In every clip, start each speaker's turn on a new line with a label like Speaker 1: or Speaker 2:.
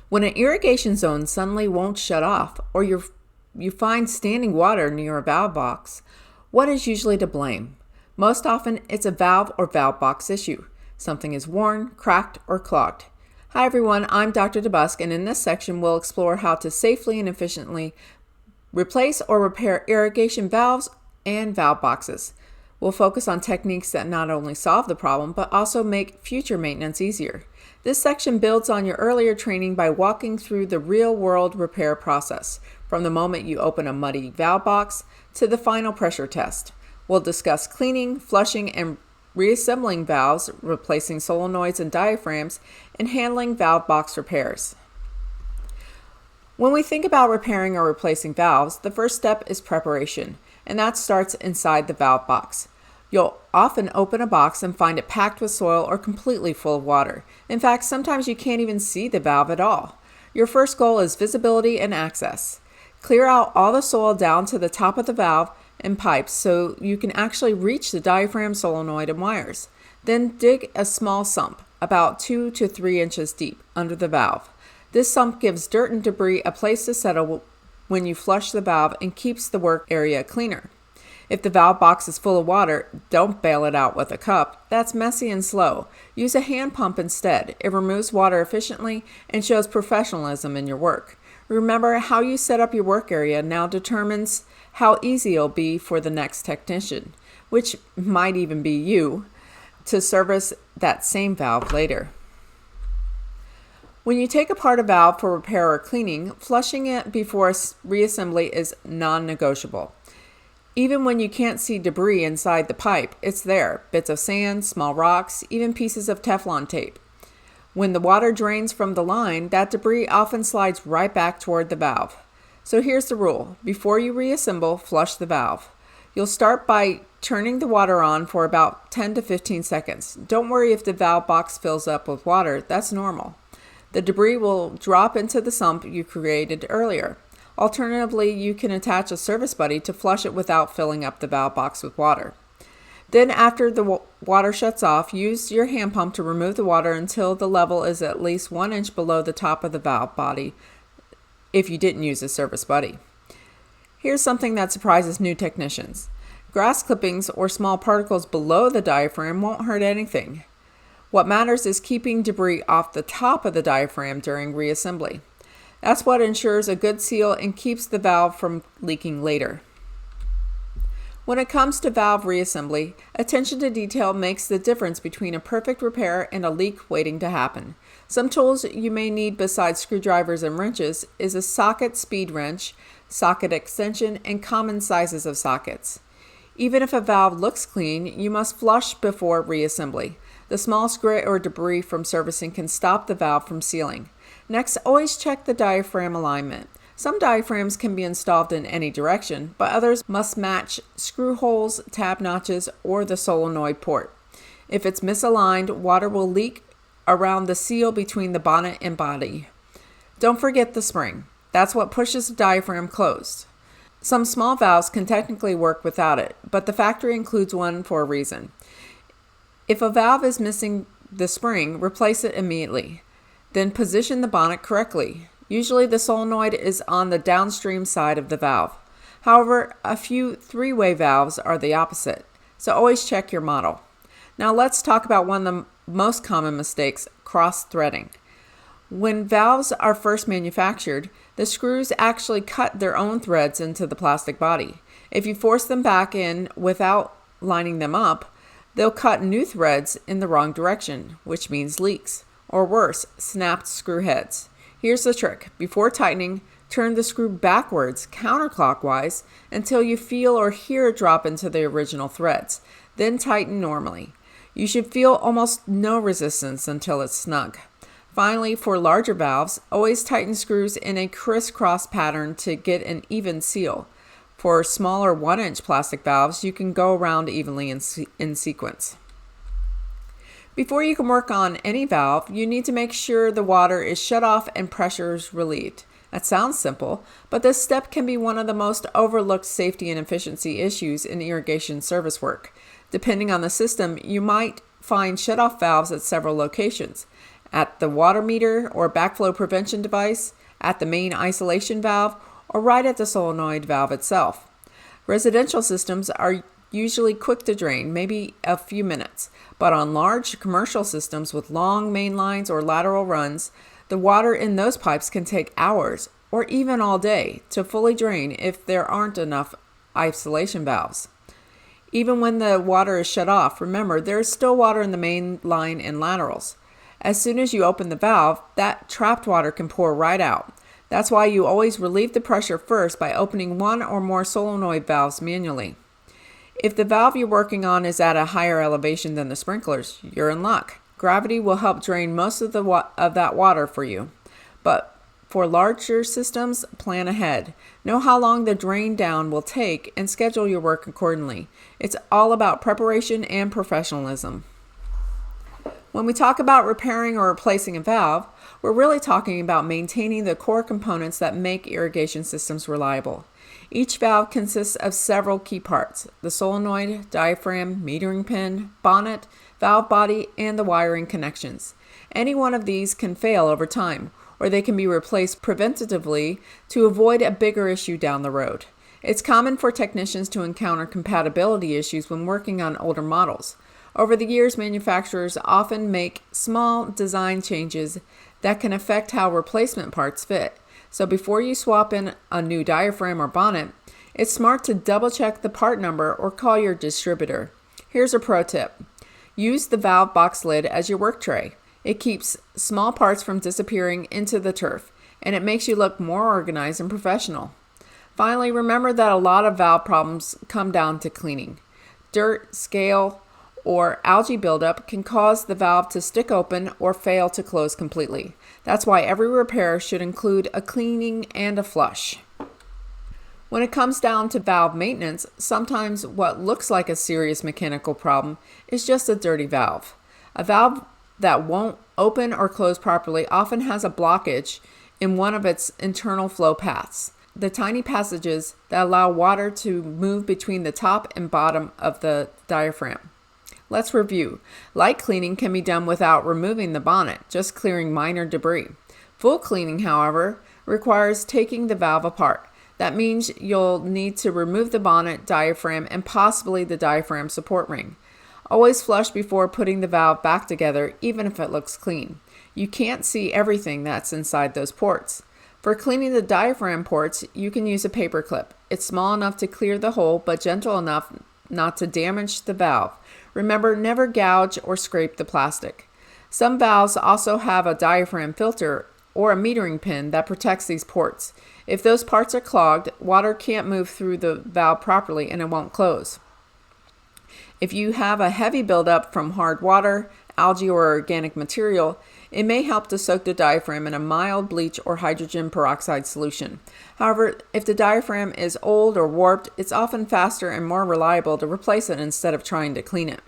Speaker 1: When an irrigation zone suddenly won't shut off, or you find standing water near a valve box, what is usually to blame? Most often, it's a valve or valve box issue. Something is worn, cracked, or clogged. Hi everyone, I'm Dr. DeBusk, and in this section we'll explore how to safely and efficiently replace or repair irrigation valves and valve boxes. We'll focus on techniques that not only solve the problem, but also make future maintenance easier. This section builds on your earlier training by walking through the real-world repair process, from the moment you open a muddy valve box to the final pressure test. We'll discuss cleaning, flushing, and reassembling valves, replacing solenoids and diaphragms, and handling valve box repairs. When we think about repairing or replacing valves, the first step is preparation, and that starts inside the valve box. You'll often open a box and find it packed with soil or completely full of water. In fact, sometimes you can't even see the valve at all. Your first goal is visibility and access. Clear out all the soil down to the top of the valve and pipes so you can actually reach the diaphragm, solenoid, and wires. Then dig a small sump, about 2 to 3 inches deep, under the valve. This sump gives dirt and debris a place to settle when you flush the valve and keeps the work area cleaner. If the valve box is full of water, don't bail it out with a cup. That's messy and slow. Use a hand pump instead. It removes water efficiently and shows professionalism in your work. Remember, how you set up your work area now determines how easy it'll be for the next technician, which might even be you, to service that same valve later. When you take apart a valve for repair or cleaning, flushing it before reassembly is non-negotiable. Even when you can't see debris inside the pipe, it's there. Bits of sand, small rocks, even pieces of Teflon tape. When the water drains from the line, that debris often slides right back toward the valve. So here's the rule. Before you reassemble, flush the valve. You'll start by turning the water on for about 10 to 15 seconds. Don't worry if the valve box fills up with water. That's normal. The debris will drop into the sump you created earlier. Alternatively, you can attach a service buddy to flush it without filling up the valve box with water. Then after the water shuts off, use your hand pump to remove the water until the level is at least 1 inch below the top of the valve body if you didn't use a service buddy. Here's something that surprises new technicians. Grass clippings or small particles below the diaphragm won't hurt anything. What matters is keeping debris off the top of the diaphragm during reassembly. That's what ensures a good seal and keeps the valve from leaking later. When it comes to valve reassembly, attention to detail makes the difference between a perfect repair and a leak waiting to happen. Some tools you may need besides screwdrivers and wrenches is a socket speed wrench, socket extension, and common sizes of sockets. Even if a valve looks clean, you must flush before reassembly. The small grit or debris from servicing can stop the valve from sealing. Next, always check the diaphragm alignment. Some diaphragms can be installed in any direction, but others must match screw holes, tab notches, or the solenoid port. If it's misaligned, water will leak around the seal between the bonnet and body. Don't forget the spring. That's what pushes the diaphragm closed. Some small valves can technically work without it, but the factory includes one for a reason. If a valve is missing the spring, replace it immediately. Then position the bonnet correctly. Usually the solenoid is on the downstream side of the valve. However, a few three-way valves are the opposite, so always check your model. Now let's talk about one of the most common mistakes, cross-threading. When valves are first manufactured, the screws actually cut their own threads into the plastic body. If you force them back in without lining them up, they'll cut new threads in the wrong direction, which means leaks. Or worse, snapped screw heads. Here's the trick. Before tightening, turn the screw backwards, counterclockwise, until you feel or hear it drop into the original threads. Then tighten normally. You should feel almost no resistance until it's snug. Finally, for larger valves, always tighten screws in a crisscross pattern to get an even seal. For smaller 1-inch plastic valves, you can go around evenly in sequence. Before you can work on any valve, you need to make sure the water is shut off and pressure is relieved. That sounds simple, but this step can be one of the most overlooked safety and efficiency issues in irrigation service work. Depending on the system, you might find shut-off valves at several locations. at the water meter or backflow prevention device, at the main isolation valve, or right at the solenoid valve itself. Residential systems are usually quick to drain, maybe a few minutes, but on large commercial systems with long main lines or lateral runs, the water in those pipes can take hours or even all day to fully drain if there aren't enough isolation valves. Even when the water is shut off, remember there is still water in the main line and laterals. As soon as you open the valve, that trapped water can pour right out. That's why you always relieve the pressure first by opening one or more solenoid valves manually. If the valve you're working on is at a higher elevation than the sprinklers, you're in luck. Gravity will help drain most of that water for you. But for larger systems, plan ahead. Know how long the drain down will take and schedule your work accordingly. It's all about preparation and professionalism. When we talk about repairing or replacing a valve, we're really talking about maintaining the core components that make irrigation systems reliable. Each valve consists of several key parts: the solenoid, diaphragm, metering pin, bonnet, valve body, and the wiring connections. Any one of these can fail over time, or they can be replaced preventatively to avoid a bigger issue down the road. It's common for technicians to encounter compatibility issues when working on older models. Over the years, manufacturers often make small design changes that can affect how replacement parts fit. So before you swap in a new diaphragm or bonnet, it's smart to double check the part number or call your distributor. Here's a pro tip. Use the valve box lid as your work tray. It keeps small parts from disappearing into the turf, and it makes you look more organized and professional. Finally, remember that a lot of valve problems come down to cleaning. Dirt, scale, or algae buildup can cause the valve to stick open or fail to close completely. That's why every repair should include a cleaning and a flush. When it comes down to valve maintenance, sometimes what looks like a serious mechanical problem is just a dirty valve. A valve that won't open or close properly often has a blockage in one of its internal flow paths, the tiny passages that allow water to move between the top and bottom of the diaphragm. Let's review. Light cleaning can be done without removing the bonnet, just clearing minor debris. Full cleaning, however, requires taking the valve apart. That means you'll need to remove the bonnet, diaphragm, and possibly the diaphragm support ring. Always flush before putting the valve back together, even if it looks clean. You can't see everything that's inside those ports. For cleaning the diaphragm ports, you can use a paper clip. It's small enough to clear the hole, but gentle enough not to damage the valve. Remember, never gouge or scrape the plastic. Some valves also have a diaphragm filter or a metering pin that protects these ports. If those parts are clogged, water can't move through the valve properly and it won't close. If you have a heavy buildup from hard water, algae, or organic material, it may help to soak the diaphragm in a mild bleach or hydrogen peroxide solution. However, if the diaphragm is old or warped, it's often faster and more reliable to replace it instead of trying to clean it.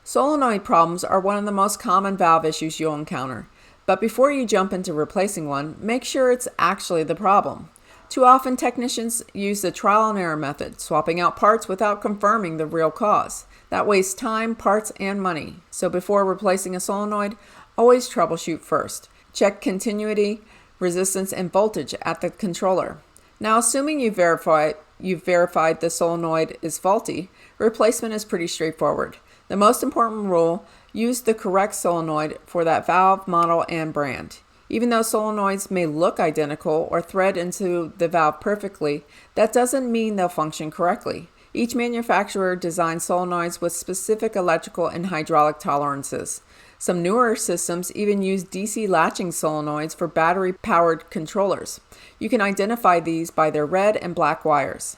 Speaker 1: Solenoid problems are one of the most common valve issues you'll encounter. But before you jump into replacing one, make sure it's actually the problem. Too often, technicians use the trial and error method, swapping out parts without confirming the real cause. That wastes time, parts, and money. So before replacing a solenoid, always troubleshoot first. Check continuity, resistance, and voltage at the controller. Now, assuming you've verified the solenoid is faulty, replacement is pretty straightforward. The most important rule: use the correct solenoid for that valve, model, and brand. Even though solenoids may look identical or thread into the valve perfectly, that doesn't mean they'll function correctly. Each manufacturer designs solenoids with specific electrical and hydraulic tolerances. Some newer systems even use DC latching solenoids for battery-powered controllers. You can identify these by their red and black wires.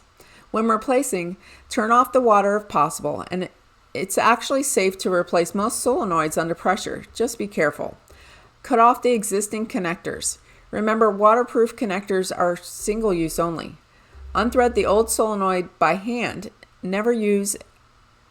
Speaker 1: When replacing, turn off the water if possible, and it's actually safe to replace most solenoids under pressure. Just be careful. Cut off the existing connectors. Remember, waterproof connectors are single-use only. Unthread the old solenoid by hand. Never use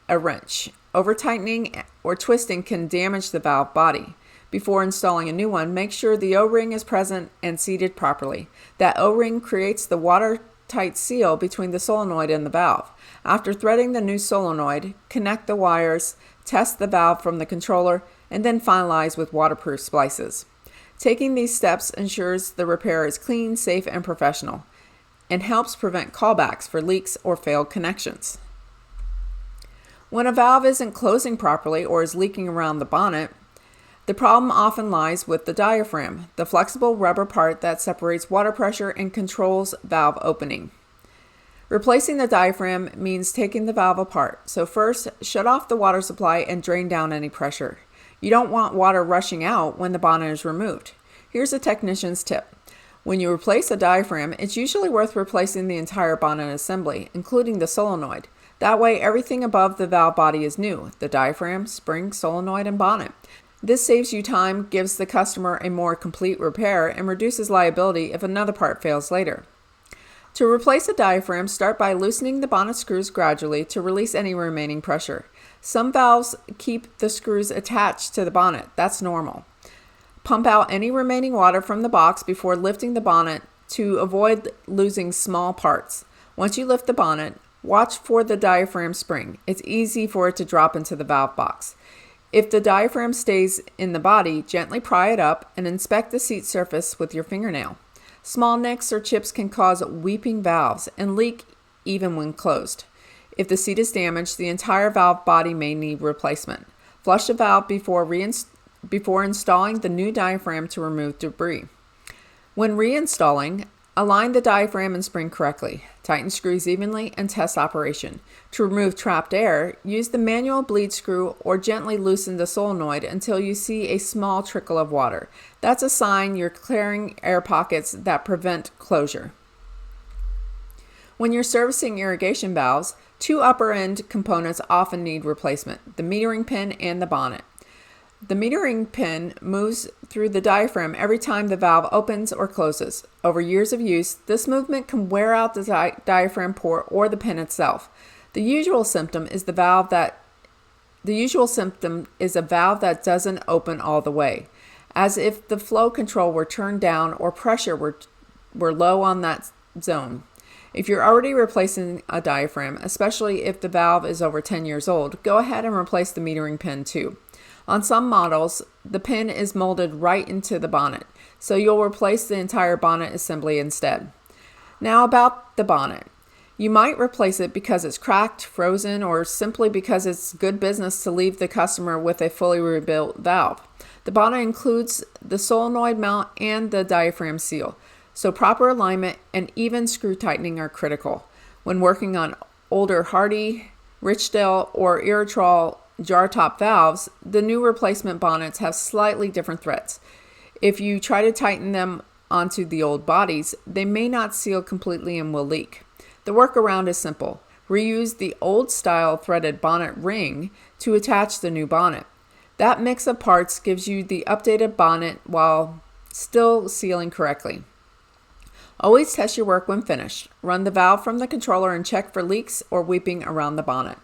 Speaker 1: a wrench. Over-tightening or twisting can damage the valve body. Before installing a new one, make sure the O-ring is present and seated properly. That O-ring creates the watertight seal between the solenoid and the valve. After threading the new solenoid, connect the wires, test the valve from the controller, and then finalize with waterproof splices. Taking these steps ensures the repair is clean, safe, and professional, and helps prevent callbacks for leaks or failed connections. When a valve isn't closing properly or is leaking around the bonnet, the problem often lies with the diaphragm, the flexible rubber part that separates water pressure and controls valve opening. Replacing the diaphragm means taking the valve apart. So first, shut off the water supply and drain down any pressure. You don't want water rushing out when the bonnet is removed. Here's a technician's tip. When you replace a diaphragm, it's usually worth replacing the entire bonnet assembly, including the solenoid. That way, everything above the valve body is new: the diaphragm, spring, solenoid, and bonnet. This saves you time, gives the customer a more complete repair, and reduces liability if another part fails later. To replace a diaphragm, start by loosening the bonnet screws gradually to release any remaining pressure. Some valves keep the screws attached to the bonnet. That's normal. Pump out any remaining water from the box before lifting the bonnet to avoid losing small parts. Once you lift the bonnet, watch for the diaphragm spring. It's easy for it to drop into the valve box. If the diaphragm stays in the body, gently pry it up and inspect the seat surface with your fingernail. Small nicks or chips can cause weeping valves and leak even when closed. If the seat is damaged, the entire valve body may need replacement. Flush the valve before installing the new diaphragm to remove debris. When reinstalling, align the diaphragm and spring correctly. Tighten screws evenly and test operation. To remove trapped air, use the manual bleed screw or gently loosen the solenoid until you see a small trickle of water. That's a sign you're clearing air pockets that prevent closure. When you're servicing irrigation valves, two upper end components often need replacement: the metering pin and the bonnet. The metering pin moves through the diaphragm every time the valve opens or closes. Over years of use, this movement can wear out the diaphragm port or the pin itself. The usual symptom is a valve that doesn't open all the way, as if the flow control were turned down or pressure were low on that zone. If you're already replacing a diaphragm, especially if the valve is over 10 years old, go ahead and replace the metering pin too. On some models, the pin is molded right into the bonnet, so you'll replace the entire bonnet assembly instead. Now about the bonnet. You might replace it because it's cracked, frozen, or simply because it's good business to leave the customer with a fully rebuilt valve. The bonnet includes the solenoid mount and the diaphragm seal, so proper alignment and even screw tightening are critical. When working on older Hardy, Richdale, or Irrigation jar top valves, the new replacement bonnets have slightly different threads. If you try to tighten them onto the old bodies, they may not seal completely and will leak. The workaround is simple. Reuse the old style threaded bonnet ring to attach the new bonnet. That mix of parts gives you the updated bonnet while still sealing correctly. Always test your work when finished. Run the valve from the controller and check for leaks or weeping around the bonnet.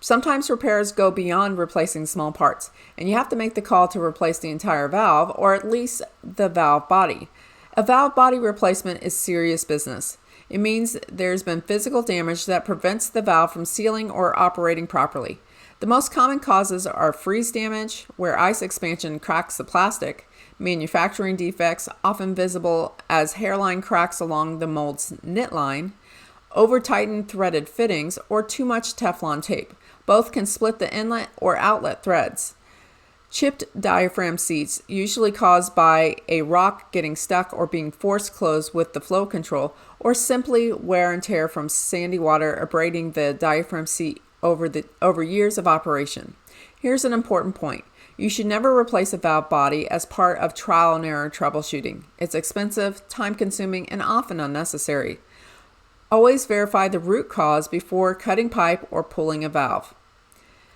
Speaker 1: Sometimes repairs go beyond replacing small parts, and you have to make the call to replace the entire valve, or at least the valve body. A valve body replacement is serious business. It means there's been physical damage that prevents the valve from sealing or operating properly. The most common causes are freeze damage, where ice expansion cracks the plastic, manufacturing defects, often visible as hairline cracks along the mold's knit line, over-tightened threaded fittings, or too much Teflon tape. Both can split the inlet or outlet threads. Chipped diaphragm seats, usually caused by a rock getting stuck or being forced closed with the flow control, or simply wear and tear from sandy water abrading the diaphragm seat over years of operation. Here's an important point. You should never replace a valve body as part of trial and error troubleshooting. It's expensive, time-consuming, and often unnecessary. Always verify the root cause before cutting pipe or pulling a valve.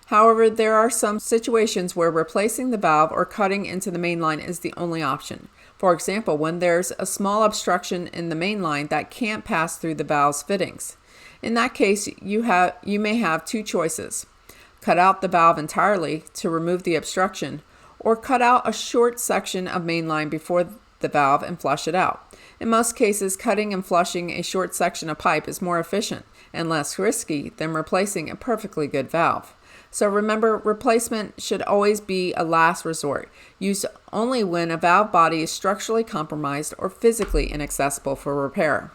Speaker 1: However, there are some situations where replacing the valve or cutting into the main line is the only option. For example, when there's a small obstruction in the main line that can't pass through the valve's fittings. In that case, you may have two choices. Cut out the valve entirely to remove the obstruction, or cut out a short section of main line before the valve and flush it out. In most cases, cutting and flushing a short section of pipe is more efficient and less risky than replacing a perfectly good valve. So remember, replacement should always be a last resort, used only when a valve body is structurally compromised or physically inaccessible for repair.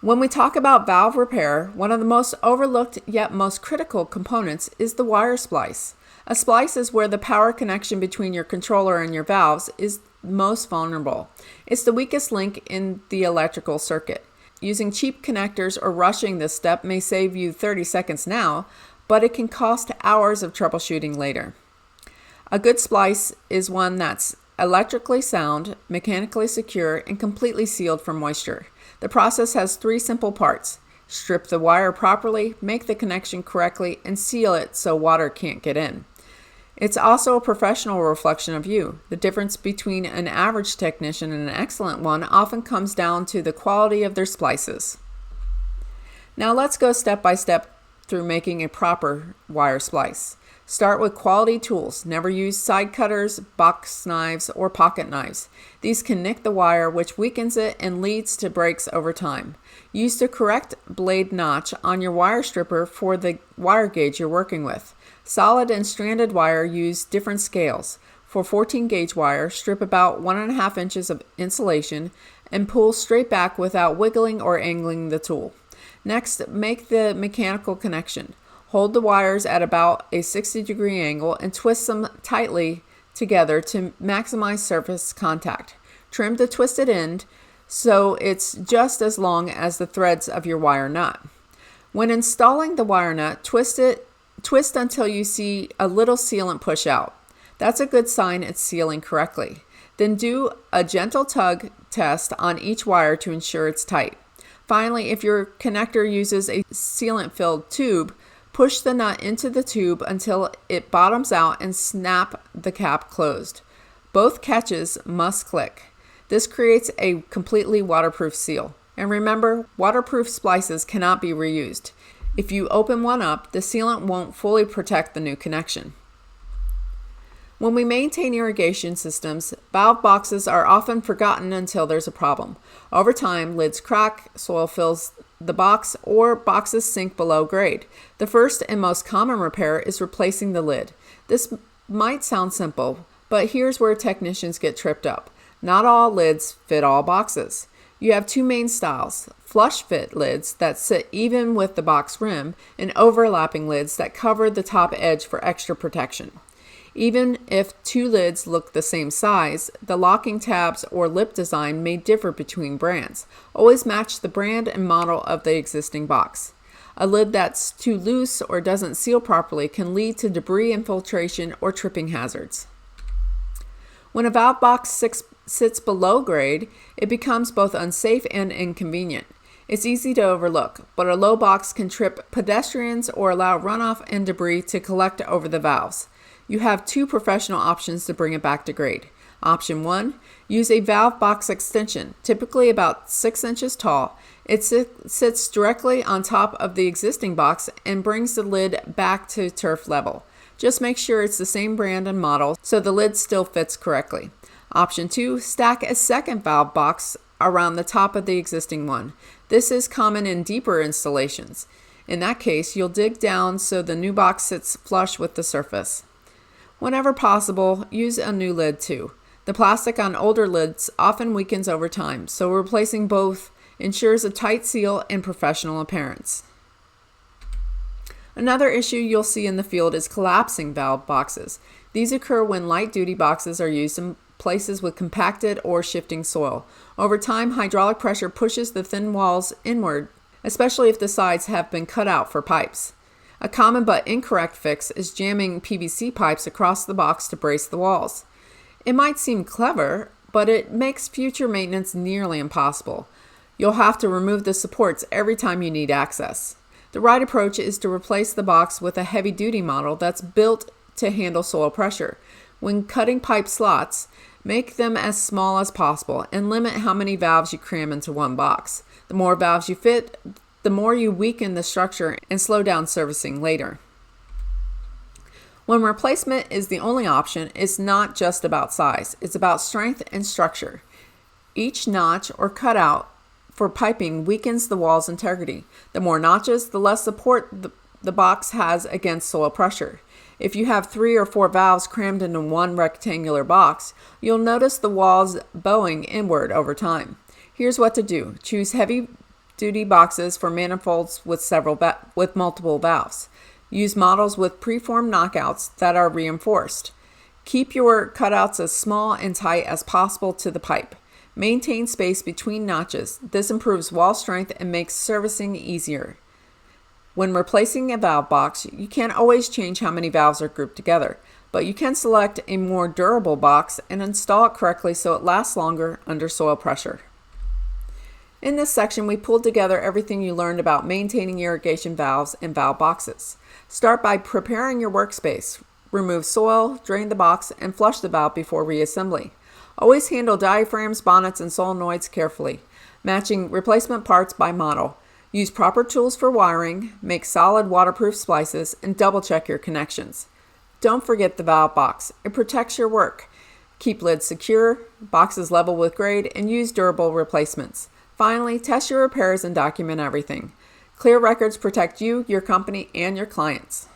Speaker 1: When we talk about valve repair, one of the most overlooked yet most critical components is the wire splice. A splice is where the power connection between your controller and your valves is most vulnerable. It's the weakest link in the electrical circuit. Using cheap connectors or rushing this step may save you 30 seconds now, but it can cost hours of troubleshooting later. A good splice is one that's electrically sound, mechanically secure, and completely sealed from moisture. The process has 3 simple parts. Strip the wire properly, make the connection correctly, and seal it so water can't get in. It's also a professional reflection of you. The difference between an average technician and an excellent one often comes down to the quality of their splices. Now let's go step by step through making a proper wire splice. Start with quality tools. Never use side cutters, box knives, or pocket knives. These can nick the wire, which weakens it and leads to breaks over time. Use the correct blade notch on your wire stripper for the wire gauge you're working with. Solid and stranded wire use different scales. For 14 gauge wire, strip about 1.5 inches of insulation and pull straight back without wiggling or angling the tool. Next, make the mechanical connection. Hold the wires at about a 60-degree angle and twist them tightly together to maximize surface contact. Trim the twisted end so it's just as long as the threads of your wire nut. When installing the wire nut, twist until you see a little sealant push out. That's a good sign it's sealing correctly. Then do a gentle tug test on each wire to ensure it's tight. Finally, if your connector uses a sealant-filled tube, push the nut into the tube until it bottoms out and snap the cap closed. Both catches must click. This creates a completely waterproof seal. And remember, waterproof splices cannot be reused. If you open one up, the sealant won't fully protect the new connection. When we maintain irrigation systems, valve boxes are often forgotten until there's a problem. Over time, lids crack, soil fills the box, or boxes sink below grade. The first and most common repair is replacing the lid. This might sound simple, but here's where technicians get tripped up. Not all lids fit all boxes. You have 2 main styles: flush fit lids that sit even with the box rim, and overlapping lids that cover the top edge for extra protection. Even if 2 lids look the same size, the locking tabs or lip design may differ between brands. Always match the brand and model of the existing box. A lid that's too loose or doesn't seal properly can lead to debris infiltration or tripping hazards. When a valve box sits below grade, it becomes both unsafe and inconvenient. It's easy to overlook, but a low box can trip pedestrians or allow runoff and debris to collect over the valves. You have 2 professional options to bring it back to grade. Option 1, use a valve box extension, typically about 6 inches tall. It sits directly on top of the existing box and brings the lid back to turf level. Just make sure it's the same brand and model so the lid still fits correctly. Option 2, stack a second valve box around the top of the existing one. This is common in deeper installations. In that case, you'll dig down so the new box sits flush with the surface. Whenever possible, use a new lid too. The plastic on older lids often weakens over time, so replacing both ensures a tight seal and professional appearance. Another issue you'll see in the field is collapsing valve boxes. These occur when light-duty boxes are used in places with compacted or shifting soil. Over time, hydraulic pressure pushes the thin walls inward, especially if the sides have been cut out for pipes. A common but incorrect fix is jamming PVC pipes across the box to brace the walls. It might seem clever, but it makes future maintenance nearly impossible. You'll have to remove the supports every time you need access. The right approach is to replace the box with a heavy-duty model that's built to handle soil pressure. When cutting pipe slots, make them as small as possible and limit how many valves you cram into one box. The more valves you fit, the more you weaken the structure and slow down servicing later. When replacement is the only option, it's not just about size, it's about strength and structure. Each notch or cutout for piping weakens the wall's integrity. The more notches, the less support the box has against soil pressure. If you have 3 or 4 valves crammed into one rectangular box, you'll notice the walls bowing inward over time. Here's what to do. Choose heavy-duty boxes for manifolds with multiple valves. Use models with preformed knockouts that are reinforced. Keep your cutouts as small and tight as possible to the pipe. Maintain space between notches. This improves wall strength and makes servicing easier. When replacing a valve box, you can't always change how many valves are grouped together, but you can select a more durable box and install it correctly so it lasts longer under soil pressure. In this section, we pulled together everything you learned about maintaining irrigation valves and valve boxes. Start by preparing your workspace. Remove soil, drain the box, and flush the valve before reassembly. Always handle diaphragms, bonnets, and solenoids carefully, matching replacement parts by model. Use proper tools for wiring, make solid waterproof splices, and double check your connections. Don't forget the valve box. It protects your work. Keep lids secure, boxes level with grade, and use durable replacements. Finally, test your repairs and document everything. Clear records protect you, your company, and your clients.